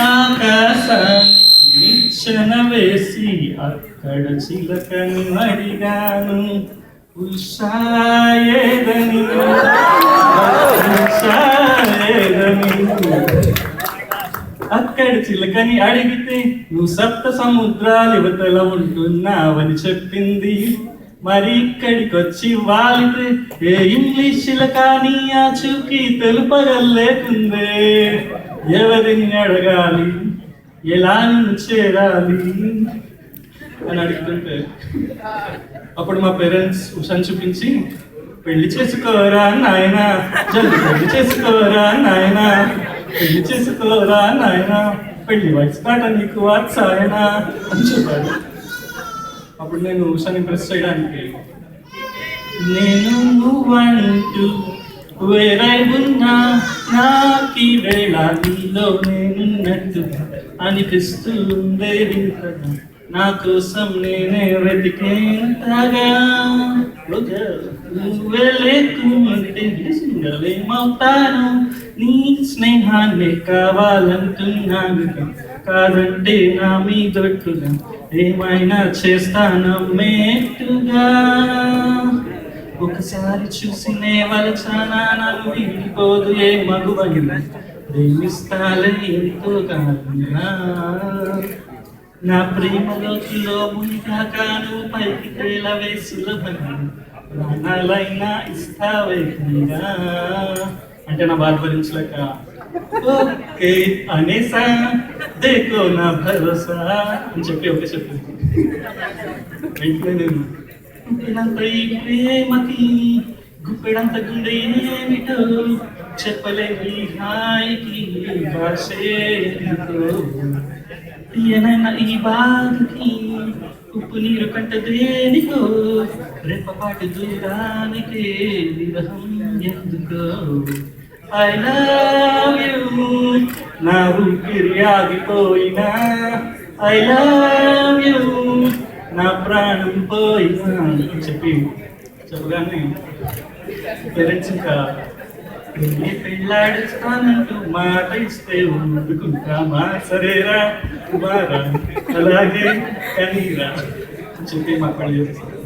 ఆకాశానికి నిచ్చెన వేసి అక్కడ చిలకని అడిగాను ఉషాయేదని అక్కడ చిలకని అడిగితే నువ్వు సప్త సముద్రాల యువతల ఉంటున్నావని చెప్పింది. మరి ఇక్కడికి వచ్చి వాలితే ఏ ఇంగ్లీష్ చిలక నీ ఆచూకీ తెలుపగలేకుందే. ఎవరిని అడగాలి, ఎలా నిన్ను చేరాలి అని అడుగుతుంటే అప్పుడు మా పేరెంట్స్ ఉషాని చూపించి పెళ్లి చేసుకోరా నాయనా, జల్ది పెళ్లి చేసుకోరా నాయనా, పెళ్లి చేసుకోరా నాయనా, పెళ్లి వయసు కాట నీకు వాత్సాయనా అని చెప్పారు. అప్పుడు నేను ఉషాని ఇంప్రెస్ చేయడానికి నేను నువ్వంటూ వేరై ఉన్నా నాకీ వేళ నీలో నేనున్నట్టు అనిపిస్తుంది వింతగా, నా కోసం నేనే వెతికేంతగా. నువ్వే లేకుంటే సింగలేమవుతాను, నీ స్నేహాన్ని కావాలంటున్నాను, కాదంటే నా మీదొట్టుగా ఏమైనా చేస్తానమ్మేట్టుగా. ఒకసారి చూసినే వలచానా నన్ను విడిపోదు ఏ మగువైనా, ప్రేమిస్తాలే ఎంతో కాదుగా. నా ప్రేమలోతులో మునిగాను పైకి తేలవే సులభంగా, ప్రాణాలైనా ఇస్తావే కన్నా అంటే నా బాధ భరించలేక ఓకే అనేసా దేకో నా భరోసా అని చెప్పి ఓకే చెప్పింది. వెంటనే నేను గుప్పెడంత ఈ ప్రేమకి గుప్పెడంత గుండె ఏమిటో చెప్పలేని హాయికి భాషే తీయనైనా ఈ బాధకి ఉప్పు నీరు కంట దేనికో రెప్పపాటి దూరానికి విరహం ఎందుకో. I love you, నా ఊపిరి ఆగిపోయినా I love you, నా ప్రాణం పోయినా అని చెప్పగానే పేరెంట్స్ ఇంకా పెళ్ళాడిస్తానంటూ మాట ఇస్తే ఉండుకుంటామా, సరేరా కుమారా అలాగే కనీరా అని చెప్పి మా పెళ్ళి చేస్తారు.